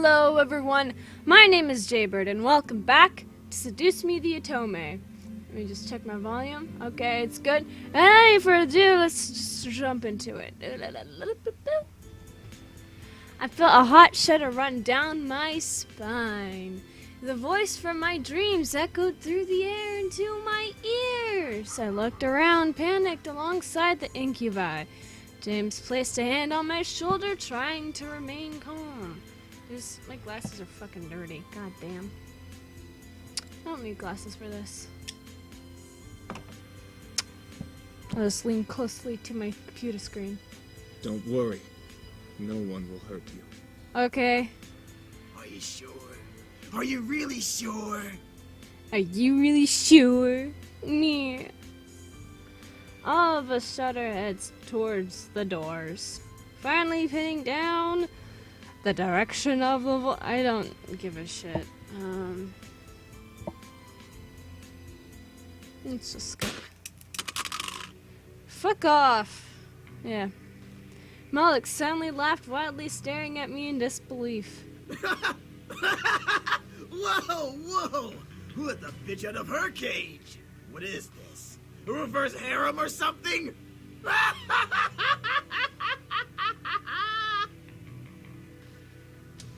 Hello everyone, my name is Jaybird and welcome back to Seduce Me the Otome. Let me just check my volume. Okay, it's good. Any further ado, let's just jump into it. I felt a hot shudder run down my spine. The voice from my dreams echoed through the air into my ears. I looked around, panicked alongside the incubi. James placed a hand on my shoulder, trying to remain calm. My glasses are fucking dirty. God damn. I don't need glasses for this. I'll just lean closely to my computer screen. Don't worry. No one will hurt you. Okay. Are you sure? Are you really sure? Are you really sure? Me. All of us shut our heads towards the doors. Finally pinning down the direction of the I don't give a shit. Let's just go. Fuck off. Yeah. Malik suddenly laughed wildly, staring at me in disbelief. Whoa! Who let the bitch out of her cage? What is this? A reverse harem or something?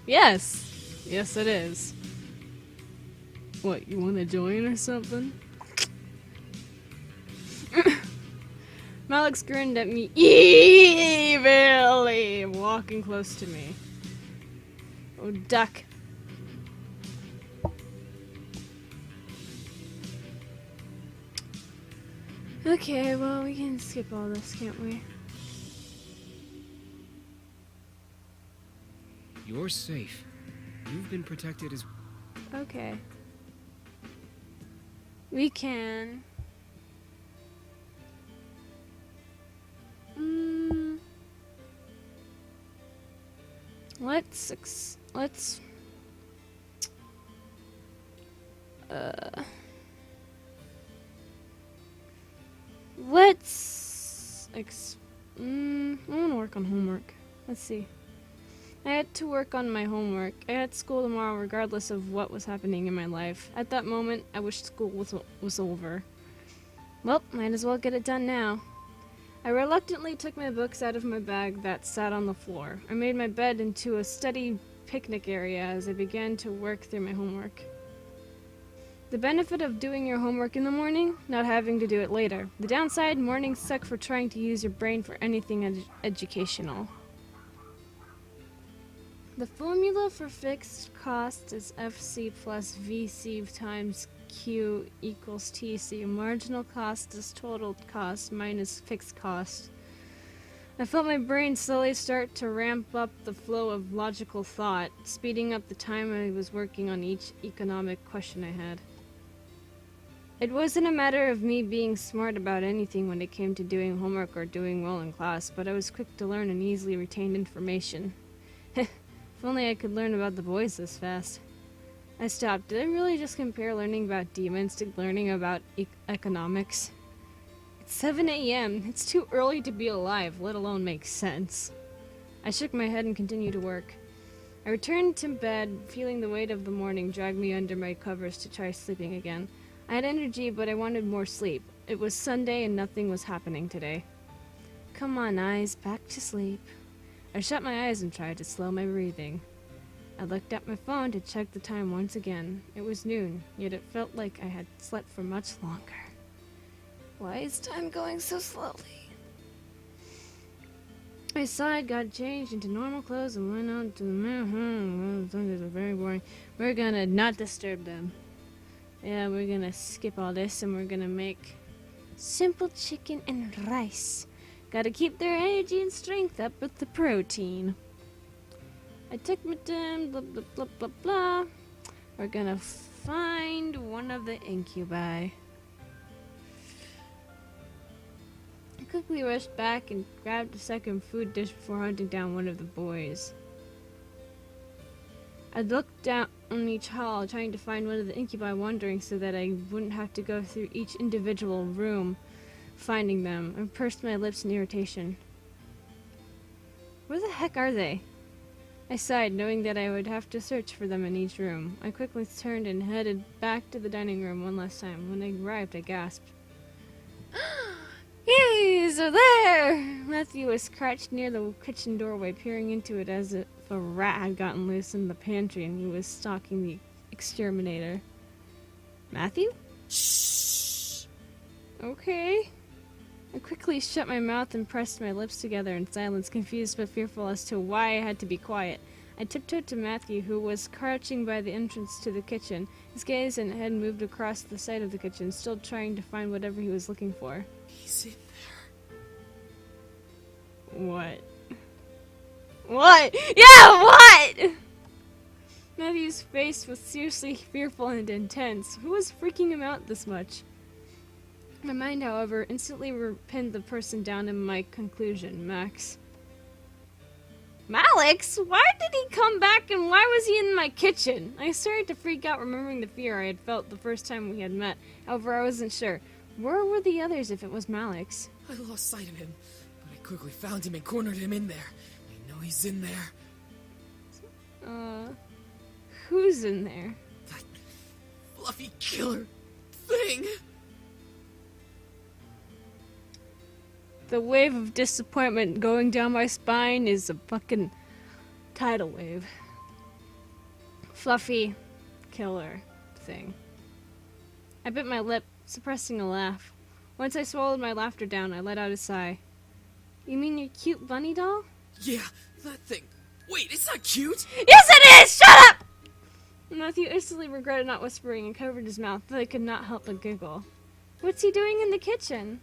Yes. Yes, it is. What, you want to join or something? Malix grinned at me evilly, walking close to me. Oh, duck. Okay, well, we can skip all this, can't we? You're safe. You've been protected as... Okay. We can... Let's I wanna work on homework. Let's see. I had to work on my homework. I had school tomorrow regardless of what was happening in my life. At that moment, I wished school was over. Well, might as well get it done now. I reluctantly took my books out of my bag that sat on the floor. I made my bed into a study picnic area as I began to work through my homework. The benefit of doing your homework in the morning, not having to do it later. The downside, mornings suck for trying to use your brain for anything educational. The formula for fixed cost is FC plus VC times Q equals TC. Marginal cost is total cost minus fixed cost. I felt my brain slowly start to ramp up the flow of logical thought, speeding up the time I was working on each economic question I had. It wasn't a matter of me being smart about anything when it came to doing homework or doing well in class, but I was quick to learn and easily retain information. If only I could learn about the boys this fast. I stopped. Did I really just compare learning about demons to learning about economics? It's 7 a.m. It's too early to be alive, let alone make sense. I shook my head and continued to work. I returned to bed, feeling the weight of the morning drag me under my covers to try sleeping again. I had energy, but I wanted more sleep. It was Sunday and nothing was happening today. Come on, eyes, back to sleep. I shut my eyes and tried to slow my breathing. I looked at my phone to check the time once again. It was noon, yet it felt like I had slept for much longer. Why is time going so slowly? I sighed, got changed into normal clothes, and went out to the mirror. Sundays are very boring. We're gonna not disturb them. Yeah, we're gonna skip all this, and we're gonna make simple chicken and rice. Gotta keep their energy and strength up with the protein. I took my time, blah blah blah blah blah. We're gonna find one of the incubi. I quickly rushed back and grabbed a second food dish before hunting down one of the boys. I looked down on each hall, trying to find one of the incubi, wondering so that I wouldn't have to go through each individual room finding them. I pursed my lips in irritation. Where the heck are they? I sighed, knowing that I would have to search for them in each room. I quickly turned and headed back to the dining room one last time. When I arrived, I gasped. He's there! Matthew was crouched near the kitchen doorway, peering into it as if a rat had gotten loose in the pantry and he was stalking the exterminator. Matthew? Shh. Okay. I quickly shut my mouth and pressed my lips together in silence, confused but fearful as to why I had to be quiet. I tiptoed to Matthew, who was crouching by the entrance to the kitchen. His gaze and head moved across the side of the kitchen, still trying to find whatever he was looking for. He's in there. What? What? Yeah, what? Matthew's face was seriously fearful and intense. Who was freaking him out this much? My mind, however, instantly pinned the person down in my conclusion, Max. Malix? Why did he come back and why was he in my kitchen? I started to freak out, remembering the fear I had felt the first time we had met. However, I wasn't sure. Where were the others if it was Malix? I lost sight of him, but I quickly found him and cornered him in there. I know he's in there. Who's in there? That fluffy killer thing. The wave of disappointment going down my spine is a fucking tidal wave. Fluffy killer thing. I bit my lip, suppressing a laugh. Once I swallowed my laughter down, I let out a sigh. You mean your cute bunny doll? Yeah, that thing. Wait, it's not cute? Yes it is! Shut up! Matthew instantly regretted not whispering and covered his mouth, but I could not help but giggle. What's he doing in the kitchen?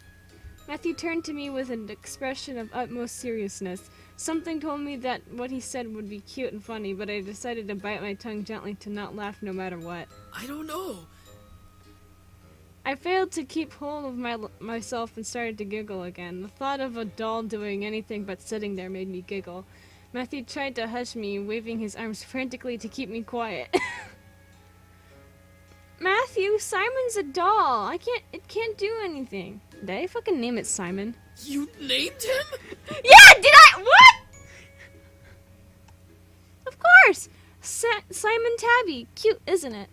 Matthew turned to me with an expression of utmost seriousness. Something told me that what he said would be cute and funny, but I decided to bite my tongue gently to not laugh no matter what. I don't know. I failed to keep hold of myself and started to giggle again. The thought of a doll doing anything but sitting there made me giggle. Matthew tried to hush me, waving his arms frantically to keep me quiet. Matthew, Simon's a doll. It can't do anything. Did I fucking name it Simon? You named him? Yeah, did I? What? Of course. Simon Tabby. Cute, isn't it?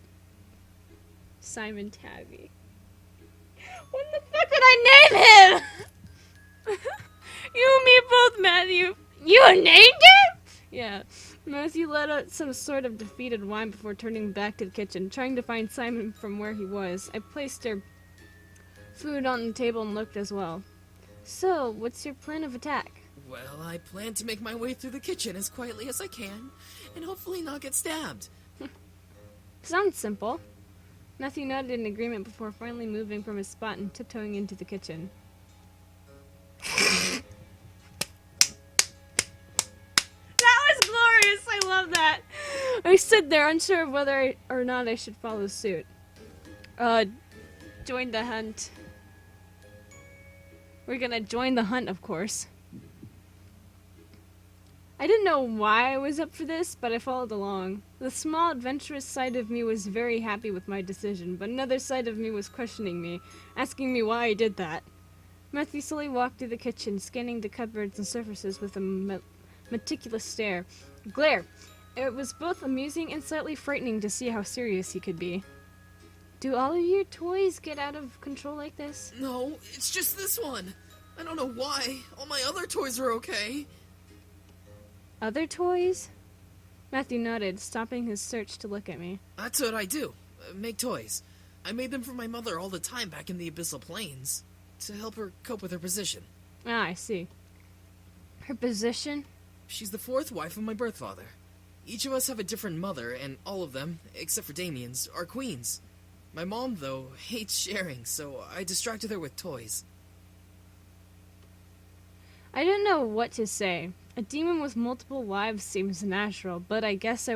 Simon Tabby. When the fuck did I name him? You and me both, Matthew. You named him? Yeah. Matthew let out some sort of defeated whine before turning back to the kitchen, trying to find Simon from where he was. I placed their food on the table and looked as well. So, what's your plan of attack? Well, I plan to make my way through the kitchen as quietly as I can, and hopefully not get stabbed. Sounds simple. Matthew nodded in agreement before finally moving from his spot and tiptoeing into the kitchen. That was glorious! I love that! I stood there unsure of whether or not I should follow suit. Join the hunt. We're gonna join the hunt, of course. I didn't know why I was up for this, but I followed along. The small, adventurous side of me was very happy with my decision, but another side of me was questioning me, asking me why I did that. Matthew slowly walked through the kitchen, scanning the cupboards and surfaces with a meticulous glare. It was both amusing and slightly frightening to see how serious he could be. Do all of your toys get out of control like this? No, it's just this one. I don't know why. All my other toys are okay. Other toys? Matthew nodded, stopping his search to look at me. That's what I do. Make toys. I made them for my mother all the time back in the Abyssal Plains, to help her cope with her position. Ah, I see. Her position? She's the fourth wife of my birth father. Each of us have a different mother, and all of them, except for Damien's, are queens. My mom, though, hates sharing, so I distracted her with toys. I didn't know what to say. A demon with multiple wives seems natural, but I guess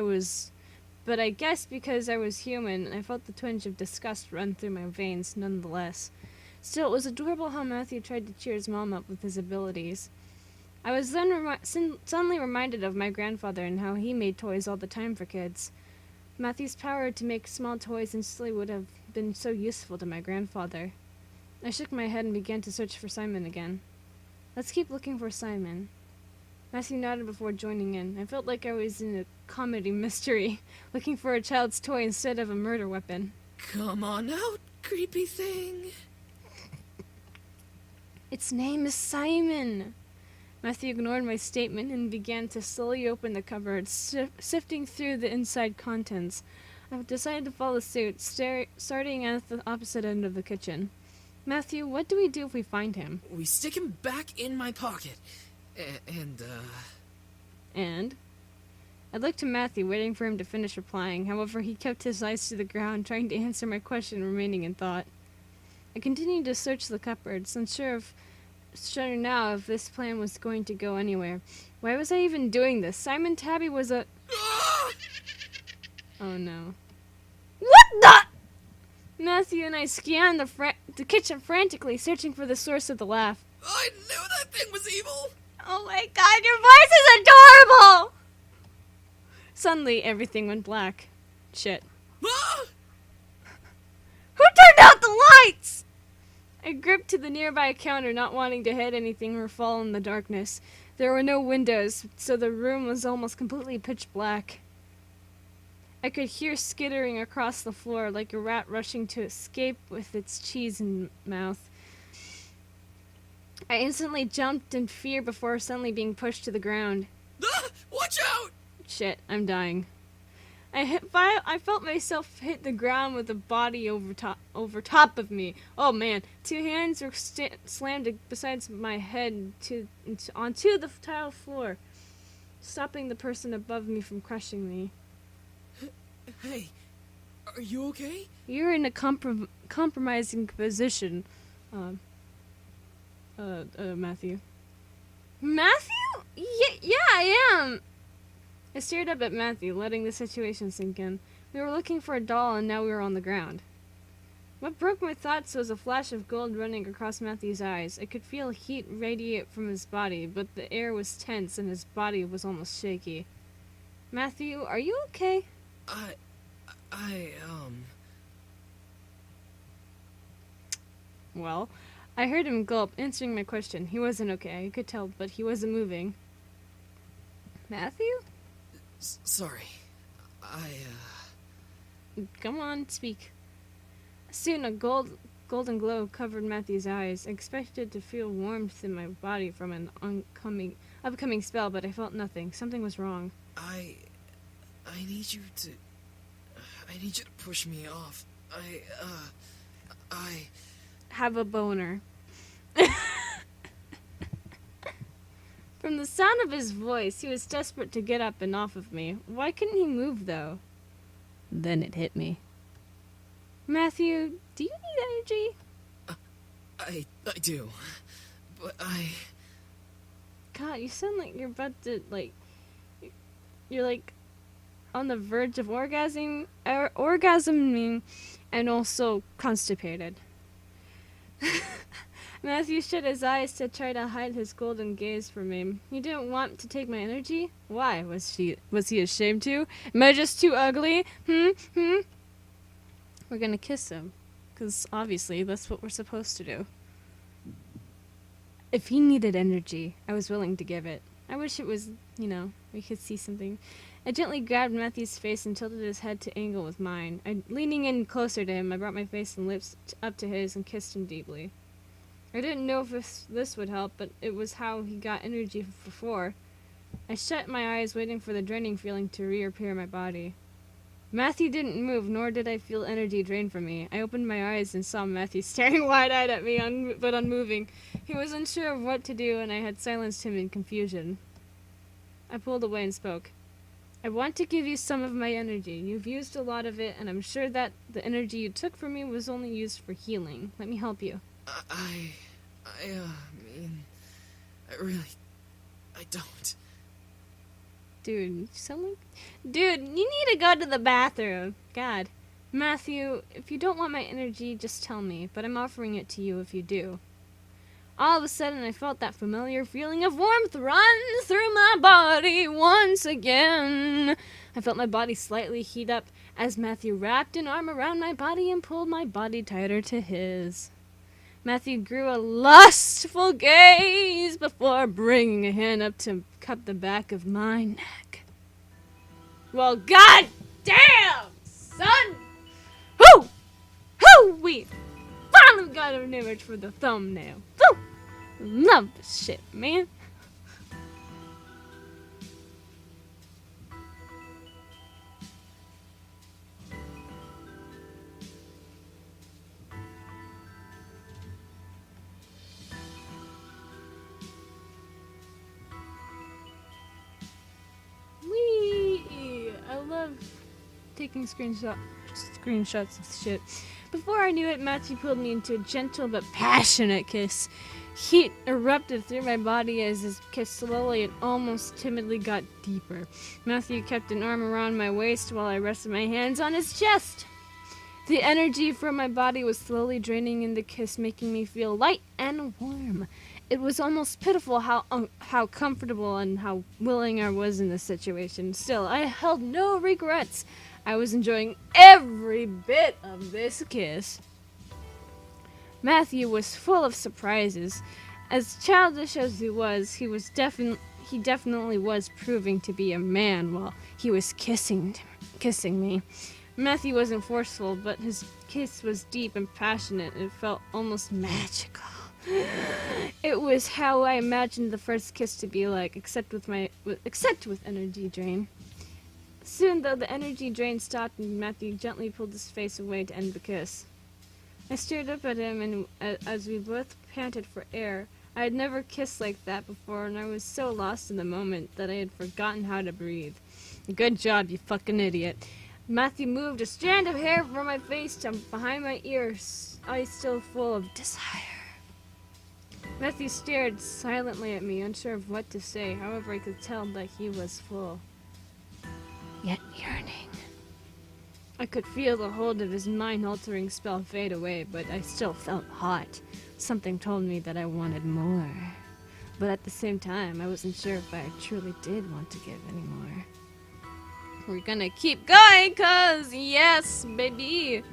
because I was human, I felt the twinge of disgust run through my veins nonetheless. Still, it was adorable how Matthew tried to cheer his mom up with his abilities. I was then suddenly reminded of my grandfather and how he made toys all the time for kids. Matthew's power to make small toys instantly would have been so useful to my grandfather. I shook my head and began to search for Simon again. Let's keep looking for Simon. Matthew nodded before joining in. I felt like I was in a comedy mystery, looking for a child's toy instead of a murder weapon. Come on out, creepy thing. Its name is Simon. Matthew ignored my statement and began to slowly open the cupboard, sifting through the inside contents. I decided to follow suit, starting at the opposite end of the kitchen. Matthew, what do we do if we find him? We stick him back in my pocket. And? I looked to Matthew, waiting for him to finish replying. However, he kept his eyes to the ground, trying to answer my question, remaining in thought. I continued to search the cupboards, unsure now if this plan was going to go anywhere. Why was I even doing this? Simon Tabby was a... Oh no. What the... Matthew and I scanned the kitchen frantically, searching for the source of the laugh. I knew that thing was evil! Oh my god, your voice is adorable! Suddenly, everything went black. Shit. Ah! Who turned out the lights? I gripped to the nearby counter, not wanting to hit anything or fall in the darkness. There were no windows, so the room was almost completely pitch black. I could hear skittering across the floor like a rat rushing to escape with its cheese in mouth. I instantly jumped in fear before suddenly being pushed to the ground. Ah! Watch out! Shit, I'm dying. I felt myself hit the ground with a body over top of me. Oh man, two hands were slammed beside my head onto the tile floor, stopping the person above me from crushing me. Hey, are you okay? You're in a compromising position, Matthew. Matthew? Yeah, I am. I stared up at Matthew, letting the situation sink in. We were looking for a doll, and now we were on the ground. What broke my thoughts was a flash of gold running across Matthew's eyes. I could feel heat radiate from his body, but the air was tense, and his body was almost shaky. Matthew, are you okay? Well, I heard him gulp, answering my question. He wasn't okay, I could tell, but he wasn't moving. Matthew? Sorry. Come on, speak. Soon a golden glow covered Matthew's eyes. I expected to feel warmth in my body from an upcoming spell, but I felt nothing. Something was wrong. I need you to push me off. I have a boner. From the sound of his voice, he was desperate to get up and off of me. Why couldn't he move, though? Then it hit me. Matthew, do you need energy? I do. But God, you sound like you're about to, you're like on the verge of orgasming and also constipated. Matthew shut his eyes to try to hide his golden gaze from me. He didn't want to take my energy? Why? Was he ashamed to? Am I just too ugly? We're gonna kiss him. 'Cause obviously that's what we're supposed to do. If he needed energy, I was willing to give it. I wish it was, we could see something. I gently grabbed Matthew's face and tilted his head to angle with mine. Leaning in closer to him, I brought my face and lips up to his and kissed him deeply. I didn't know if this would help, but it was how he got energy before. I shut my eyes, waiting for the draining feeling to reappear in my body. Matthew didn't move, nor did I feel energy drain from me. I opened my eyes and saw Matthew staring wide-eyed at me, but unmoving. He was unsure of what to do, and I had silenced him in confusion. I pulled away and spoke. I want to give you some of my energy. You've used a lot of it, and I'm sure that the energy you took from me was only used for healing. Let me help you. I don't. Dude, you sound like... Dude, you need to go to the bathroom. God. Matthew, if you don't want my energy, just tell me, but I'm offering it to you if you do. All of a sudden, I felt that familiar feeling of warmth run through my body once again. I felt my body slightly heat up as Matthew wrapped an arm around my body and pulled my body tighter to his. Matthew grew a lustful gaze before bringing a hand up to cup the back of my neck. Well, god damn, son! Whoo! Whoo! We finally got an image for the thumbnail. Woo! Love this shit, man. I love taking screenshots of shit. Before I knew it, Matthew pulled me into a gentle but passionate kiss. Heat erupted through my body as his kiss slowly and almost timidly got deeper. Matthew kept an arm around my waist while I rested my hands on his chest. The energy from my body was slowly draining in the kiss, making me feel light and warm. It was almost pitiful how comfortable and how willing I was in this situation. Still, I held no regrets. I was enjoying every bit of this kiss. Matthew was full of surprises. As childish as he was, he definitely was proving to be a man while he was kissing me. Matthew wasn't forceful, but his kiss was deep and passionate. It felt almost magical. It was how I imagined the first kiss to be like, except with energy drain. Soon, though, the energy drain stopped and Matthew gently pulled his face away to end the kiss. I stared up at him, and as we both panted for air, I had never kissed like that before, and I was so lost in the moment that I had forgotten how to breathe. Good job, you fucking idiot. Matthew moved a strand of hair from my face to behind my ears, eyes still full of desire. Matthew stared silently at me, unsure of what to say. However, I could tell that he was full, yet yearning. I could feel the hold of his mind-altering spell fade away, but I still felt hot. Something told me that I wanted more. But at the same time, I wasn't sure if I truly did want to give any more. We're gonna keep going, cause yes, baby!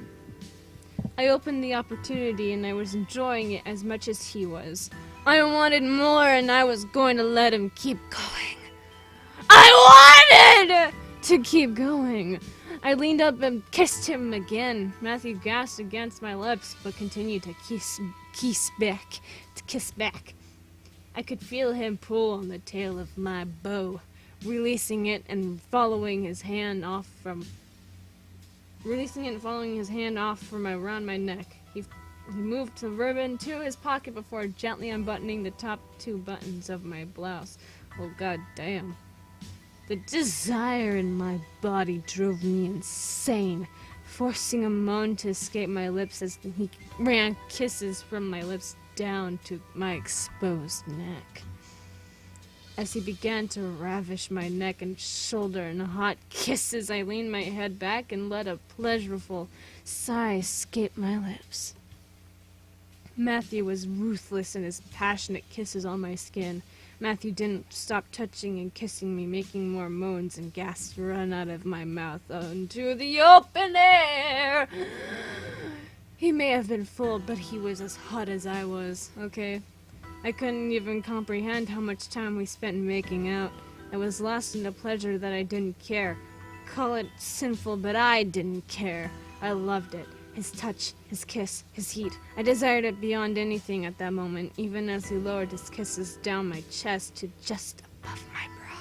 I opened the opportunity and I was enjoying it as much as he was. I wanted more and I was going to let him keep going. I wanted to keep going. I leaned up and kissed him again. Matthew gasped against my lips, but continued to kiss back. I could feel him pull on the tail of my bow, releasing it and following his hand off from around my neck. He moved the ribbon to his pocket before gently unbuttoning the top 2 buttons of my blouse. Oh, god damn. The desire in my body drove me insane, forcing a moan to escape my lips as he ran kisses from my lips down to my exposed neck. As he began to ravish my neck and shoulder in hot kisses, I leaned my head back and let a pleasurable sigh escape my lips. Matthew was ruthless in his passionate kisses on my skin. Matthew didn't stop touching and kissing me, making more moans and gasps run out of my mouth onto the open air. He may have been full, but he was as hot as I was, okay? I couldn't even comprehend how much time we spent making out. I was lost in a pleasure that I didn't care. Call it sinful, but I didn't care. I loved it. His touch, his kiss, his heat. I desired it beyond anything at that moment, even as he lowered his kisses down my chest to just above my brow.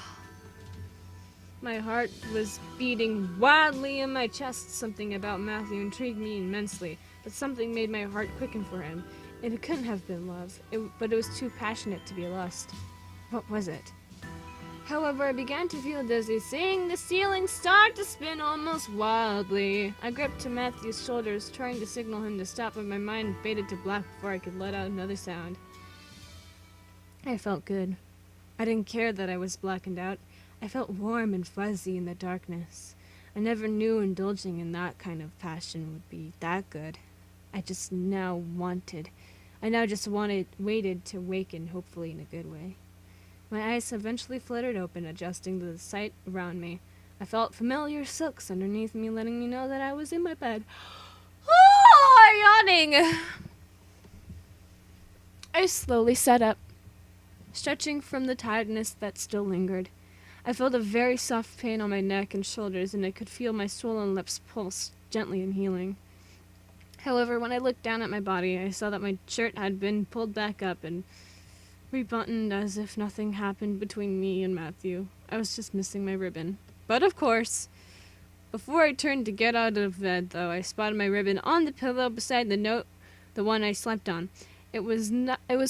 My heart was beating wildly in my chest. Something about Matthew intrigued me immensely, but something made my heart quicken for him. It couldn't have been love, but it was too passionate to be lust. What was it? However, I began to feel dizzy, seeing the ceiling start to spin almost wildly. I gripped to Matthew's shoulders, trying to signal him to stop, but my mind faded to black before I could let out another sound. I felt good. I didn't care that I was blackened out. I felt warm and fuzzy in the darkness. I never knew indulging in that kind of passion would be that good. I now just waited to waken, hopefully in a good way. My eyes eventually fluttered open, adjusting to the sight around me. I felt familiar silks underneath me, letting me know that I was in my bed. Oh, yawning! I slowly sat up, stretching from the tiredness that still lingered. I felt a very soft pain on my neck and shoulders, and I could feel my swollen lips pulse gently in healing. However, when I looked down at my body, I saw that my shirt had been pulled back up and rebuttoned as if nothing happened between me and Matthew. I was just missing my ribbon. But of course, before I turned to get out of bed, though, I spotted my ribbon on the pillow beside the note, the one I slept on. It was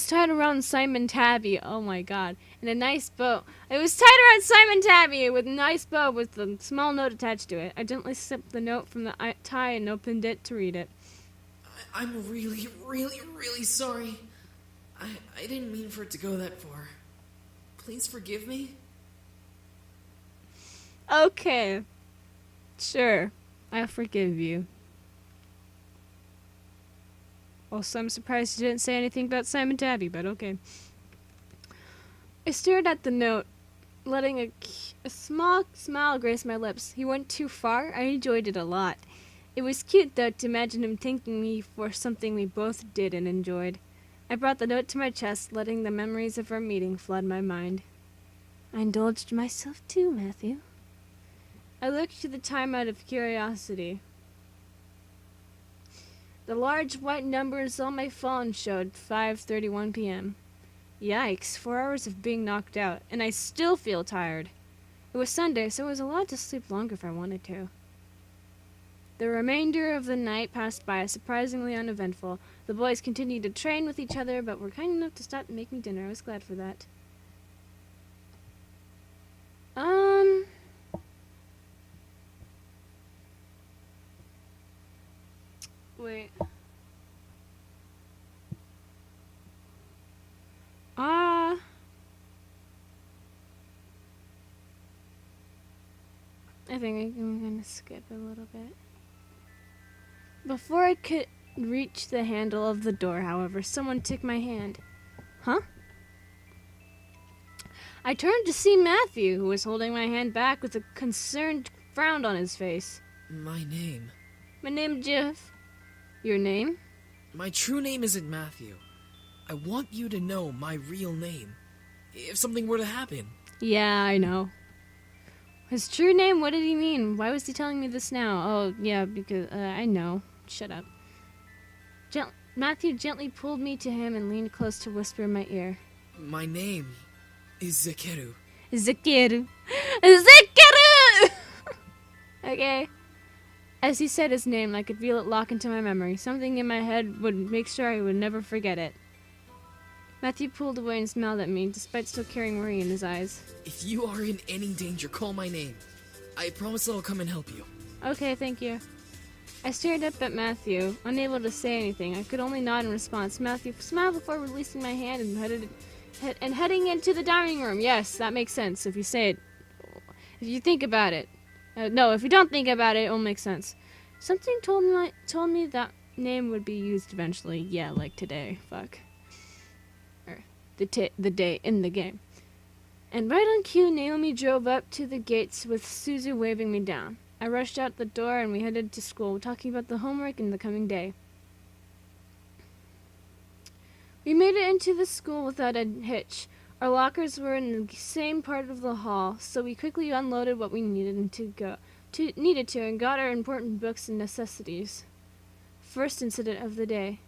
tied around Simon Tabby. Oh my god. And a nice bow. It was tied around Simon Tabby with a nice bow with a small note attached to it. I gently slipped the note from the tie and opened it to read it. I'm really, really, really sorry. I didn't mean for it to go that far. Please forgive me? Okay. Sure. I forgive you. Also, I'm surprised you didn't say anything about Simon Tabby, but okay. I stared at the note, letting a small smile grace my lips. He went too far. I enjoyed it a lot. It was cute, though, to imagine him thanking me for something we both did and enjoyed. I brought the note to my chest, letting the memories of our meeting flood my mind. I indulged myself too, Matthew. I looked to the time out of curiosity. The large white numbers on my phone showed 5:31 p.m. Yikes, 4 hours of being knocked out, and I still feel tired. It was Sunday, so I was allowed to sleep longer if I wanted to. The remainder of the night passed by, surprisingly uneventful. The boys continued to train with each other, but were kind enough to stop and make me dinner. I was glad for that. Wait. I think I'm gonna skip a little bit. Before I could reach the handle of the door, however, someone took my hand. Huh? I turned to see Matthew, who was holding my hand back with a concerned frown on his face. My name. My name's Jeff. Your name? My true name isn't Matthew. I want you to know my real name. If something were to happen. Yeah, I know. His true name? What did he mean? Why was he telling me this now? Oh, yeah, because I know. Shut up. Matthew gently pulled me to him and leaned close to whisper in my ear. My name is Zekeru. Zekeru. Zekeru! Okay. As he said his name, I could feel it lock into my memory. Something in my head would make sure I would never forget it. Matthew pulled away and smiled at me, despite still carrying worry in his eyes. If you are in any danger, call my name. I promise that I'll come and help you. Okay, thank you. I stared up at Matthew, unable to say anything. I could only nod in response. Matthew smiled before releasing my hand and heading into the dining room. Yes, that makes sense if you say it. If you think about it. No, if you don't think about it, it won't make sense. Something told me that name would be used eventually. Yeah, like today. Fuck. Or the day in the game. And right on cue, Naomi drove up to the gates with Suzu waving me down. I rushed out the door and we headed to school, talking about the homework and the coming day. We made it into the school without a hitch. Our lockers were in the same part of the hall, so we quickly unloaded what we needed to and got our important books and necessities. First incident of the day.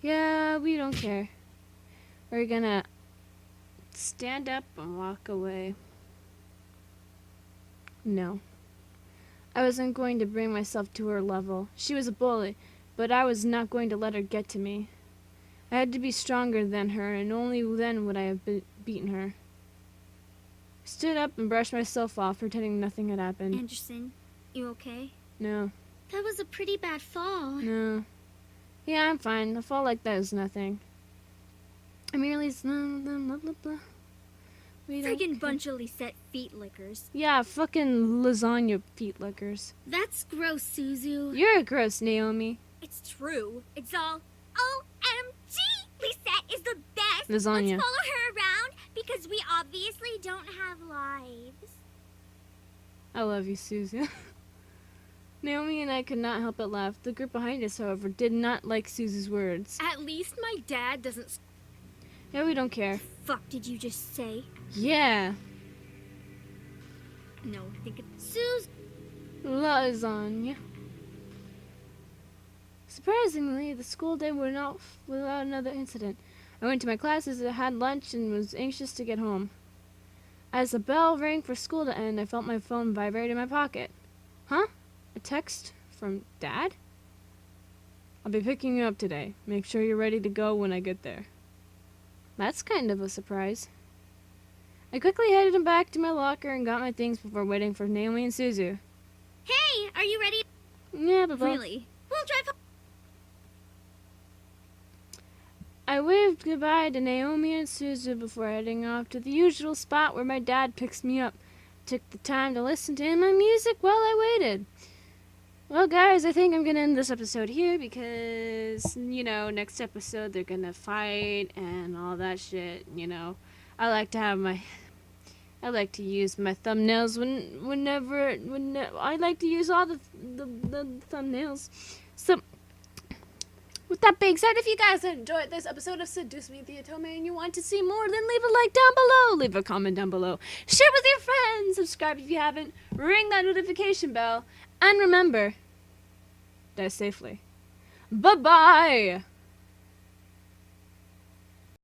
Yeah, we don't care. We're gonna stand up and walk away. No. I wasn't going to bring myself to her level. She was a bully, but I was not going to let her get to me. I had to be stronger than her, and only then would I have beaten her. I stood up and brushed myself off, pretending nothing had happened. Anderson, you okay? No. That was a pretty bad fall. No. Yeah, I'm fine. A fall like that is nothing. I merely blah blah blah. Friggin' bunch of Lisette feet lickers. Yeah, fucking lasagna feet lickers. That's gross, Suzu. You're gross, Naomi. It's true. It's all OMG! Lisette is the best. Lasagna. Let's follow her around because we obviously don't have lives. I love you, Susan. Naomi and I could not help but laugh. The group behind us, however, did not like Susie's words. At least my dad doesn't. Yeah, we don't care. Fuck, did you just say? Yeah. No, I think it's Suze. Lasagna. Surprisingly, the school day went off without another incident. I went to my classes, had lunch, and was anxious to get home. As the bell rang for school to end, I felt my phone vibrate in my pocket. Huh? A text from Dad? I'll be picking you up today. Make sure you're ready to go when I get there. That's kind of a surprise. I quickly headed back to my locker and got my things before waiting for Naomi and Suzu. Hey, are you ready? Yeah, but Really? We'll drive home. I waved goodbye to Naomi and Suzu before heading off to the usual spot where my dad picks me up. Took the time to listen to my music while I waited. Well, guys, I think I'm gonna end this episode here because, next episode they're gonna fight and all that shit, I like to use my thumbnails whenever I like to use all the thumbnails. So, with that being said, if you guys enjoyed this episode of Seduce Me, the Otome, and you want to see more, then leave a like down below, leave a comment down below, share with your friends, subscribe if you haven't, ring that notification bell, and remember, die safely. Bye-bye!